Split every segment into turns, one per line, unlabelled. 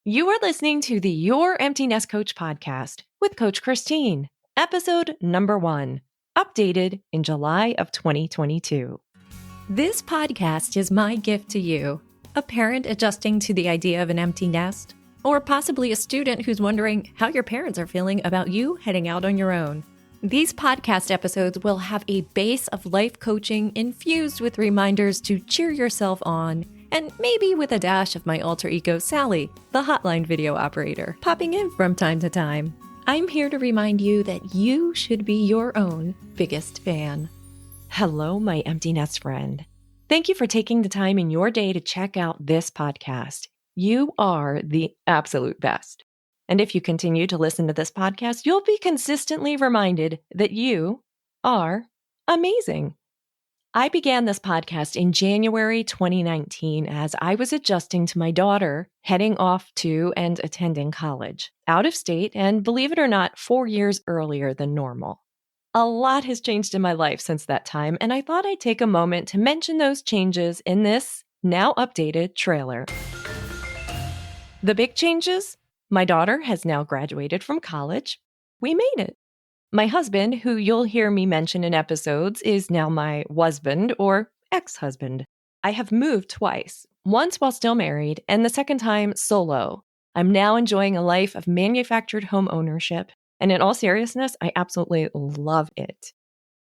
You are listening to the Your Empty Nest Coach podcast with Coach Christine, episode number 1, updated in July of 2022. This podcast is my gift to you, a parent adjusting to the idea of an empty nest, or possibly a student who's wondering how your parents are feeling about you heading out on your own. These podcast episodes will have a base of life coaching infused with reminders to cheer yourself on, and maybe with a dash of my alter ego, Sally, the hotline video operator, popping in from time to time. I'm here to remind you that you should be your own biggest fan. Hello, my empty nest friend. Thank you for taking the time in your day to check out this podcast. You are the absolute best. And if you continue to listen to this podcast, you'll be consistently reminded that you are amazing. I began this podcast in January 2019 as I was adjusting to my daughter heading off to and attending college, out of state, and believe it or not, 4 years earlier than normal. A lot has changed in my life since that time, and I thought I'd take a moment to mention those changes in this now updated trailer. The big changes? My daughter has now graduated from college. We made it. My husband, who you'll hear me mention in episodes, is now my wasband or ex-husband. I have moved twice, once while still married, and the second time solo. I'm now enjoying a life of manufactured home ownership, and in all seriousness, I absolutely love it.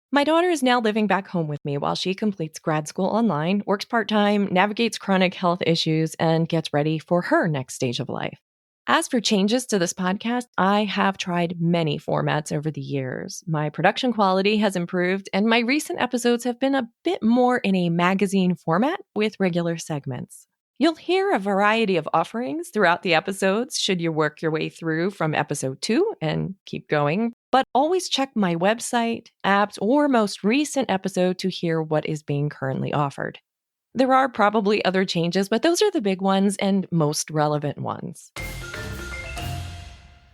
My daughter is now living back home with me while she completes grad school online, works part-time, navigates chronic health issues, and gets ready for her next stage of life. As for changes to this podcast, I have tried many formats over the years. My production quality has improved, and my recent episodes have been a bit more in a magazine format with regular segments. You'll hear a variety of offerings throughout the episodes should you work your way through from episode 2 and keep going, but always check my website, apps, or most recent episode to hear what is being currently offered. There are probably other changes, but those are the big ones and most relevant ones.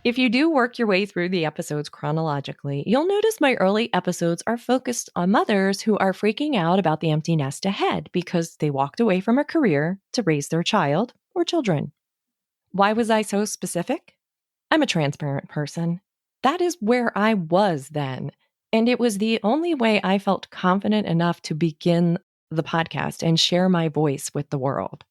If you do work your way through the episodes chronologically, you'll notice my early episodes are focused on mothers who are freaking out about the empty nest ahead because they walked away from a career to raise their child or children. Why was I so specific? I'm a transparent person. That is where I was then, and it was the only way I felt confident enough to begin the podcast and share my voice with the world.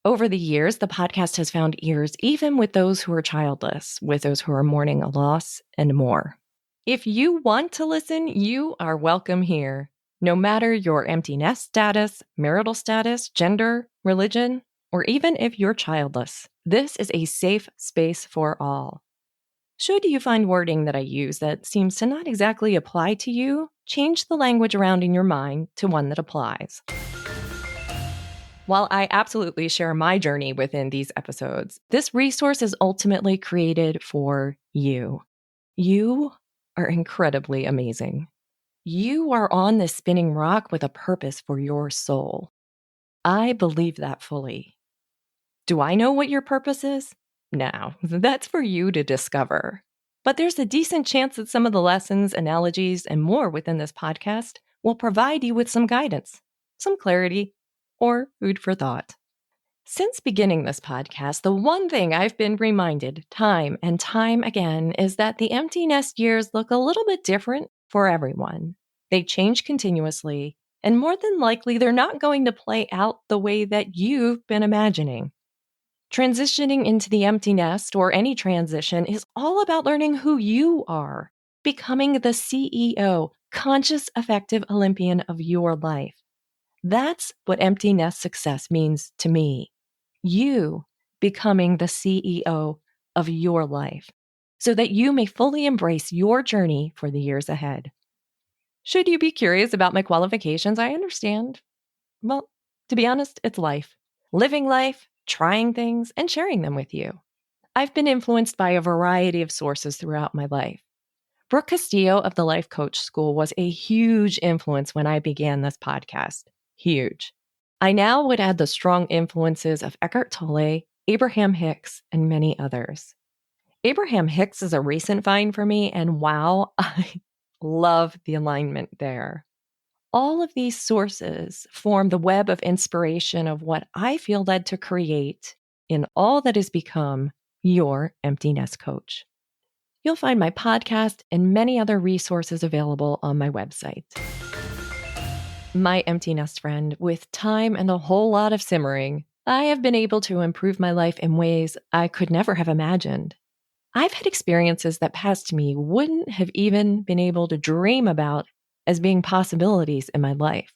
Over the years, the podcast has found ears even with those who are childless, with those who are mourning a loss, and more. If you want to listen, you are welcome here. No matter your empty nest status, marital status, gender, religion, or even if you're childless, this is a safe space for all. Should you find wording that I use that seems to not exactly apply to you, change the language around in your mind to one that applies. While I absolutely share my journey within these episodes, this resource is ultimately created for you. You are incredibly amazing. You are on this spinning rock with a purpose for your soul. I believe that fully. Do I know what your purpose is? No, that's for you to discover. But there's a decent chance that some of the lessons, analogies, and more within this podcast will provide you with some guidance, some clarity, or food for thought. Since beginning this podcast, the one thing I've been reminded time and time again is that the empty nest years look a little bit different for everyone. They change continuously, and more than likely, they're not going to play out the way that you've been imagining. Transitioning into the empty nest or any transition is all about learning who you are, becoming the CEO, conscious, effective Olympian of your life. That's what empty nest success means to me. You becoming the CEO of your life so that you may fully embrace your journey for the years ahead. Should you be curious about my qualifications, I understand. Well, to be honest, it's life. Living life, trying things, and sharing them with you. I've been influenced by a variety of sources throughout my life. Brooke Castillo of the Life Coach School was a huge influence when I began this podcast. Huge. I now would add the strong influences of Eckhart Tolle, Abraham-Hicks, and many others. Abraham-Hicks is a recent find for me, and wow, I love the alignment there. All of these sources form the web of inspiration of what I feel led to create in all that has become your empty nest coach. You'll find my podcast and many other resources available on my website. My empty nest friend, with time and a whole lot of simmering, I have been able to improve my life in ways I could never have imagined. I've had experiences that past me wouldn't have even been able to dream about as being possibilities in my life.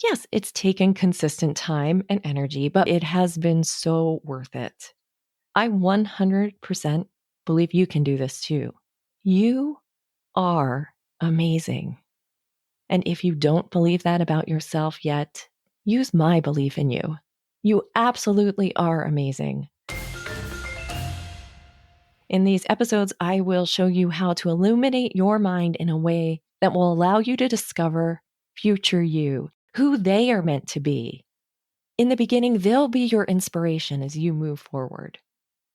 Yes, it's taken consistent time and energy, but it has been so worth it. I 100% believe you can do this too. You are amazing. And if you don't believe that about yourself yet, use my belief in you. You absolutely are amazing. In these episodes, I will show you how to illuminate your mind in a way that will allow you to discover future you, who they are meant to be. In the beginning, they'll be your inspiration as you move forward.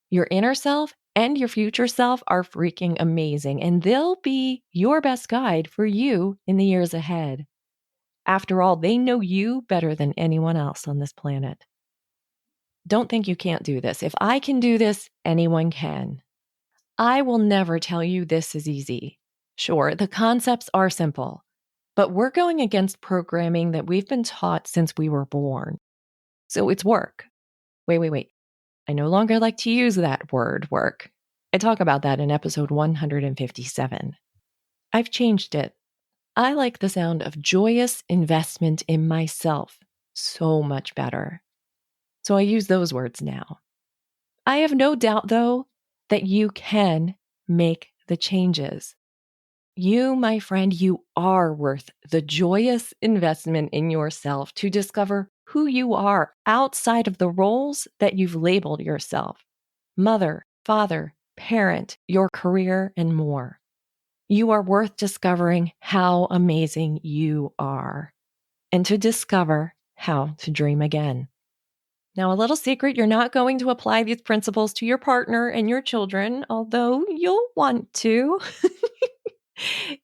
Your inner self and your future self are freaking amazing, and they'll be your best guide for you in the years ahead. After all, they know you better than anyone else on this planet. Don't think you can't do this. If I can do this, anyone can. I will never tell you this is easy. Sure, the concepts are simple, but we're going against programming that we've been taught since we were born. So it's work. Wait. I no longer like to use that word, work. I talk about that in episode 157. I've changed it. I like the sound of joyous investment in myself so much better. So I use those words now. I have no doubt, though, that you can make the changes. You, my friend, you are worth the joyous investment in yourself to discover who you are outside of the roles that you've labeled yourself. Mother, father, parent, your career, and more. You are worth discovering how amazing you are and to discover how to dream again. Now, a little secret, you're not going to apply these principles to your partner and your children, although you'll want to.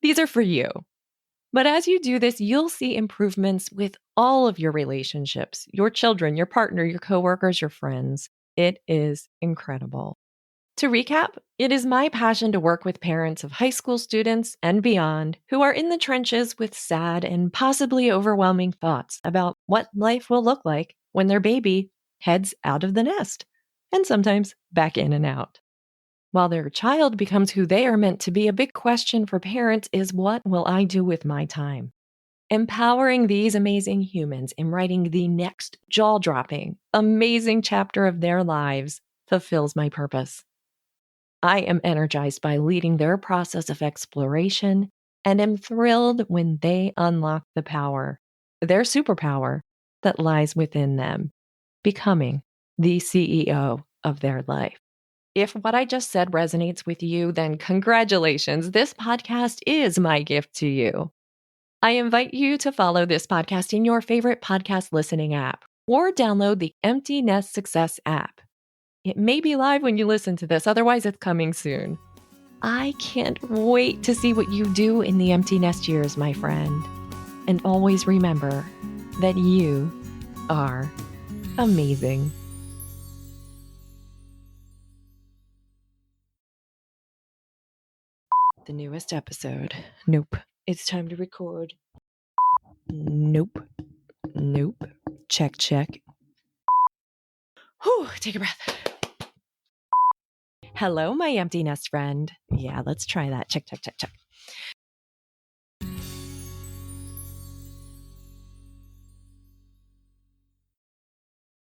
These are for you. But as you do this, you'll see improvements with all of your relationships, your children, your partner, your coworkers, your friends. It is incredible. To recap, it is my passion to work with parents of high school students and beyond who are in the trenches with sad and possibly overwhelming thoughts about what life will look like when their baby heads out of the nest, and sometimes back in and out. While their child becomes who they are meant to be, a big question for parents is, what will I do with my time? Empowering these amazing humans in writing the next jaw-dropping, amazing chapter of their lives fulfills my purpose. I am energized by leading their process of exploration and am thrilled when they unlock the power, their superpower that lies within them, becoming the CEO of their life. If what I just said resonates with you, then congratulations. This podcast is my gift to you. I invite you to follow this podcast in your favorite podcast listening app or download the Empty Nest Success app. It may be live when you listen to this, otherwise it's coming soon. I can't wait to see what you do in the empty nest years, my friend. And always remember that you are amazing. The newest episode. Nope. It's time to record. Nope. Check. Whew, take a breath. Hello, my empty nest friend. Yeah, let's try that. Check.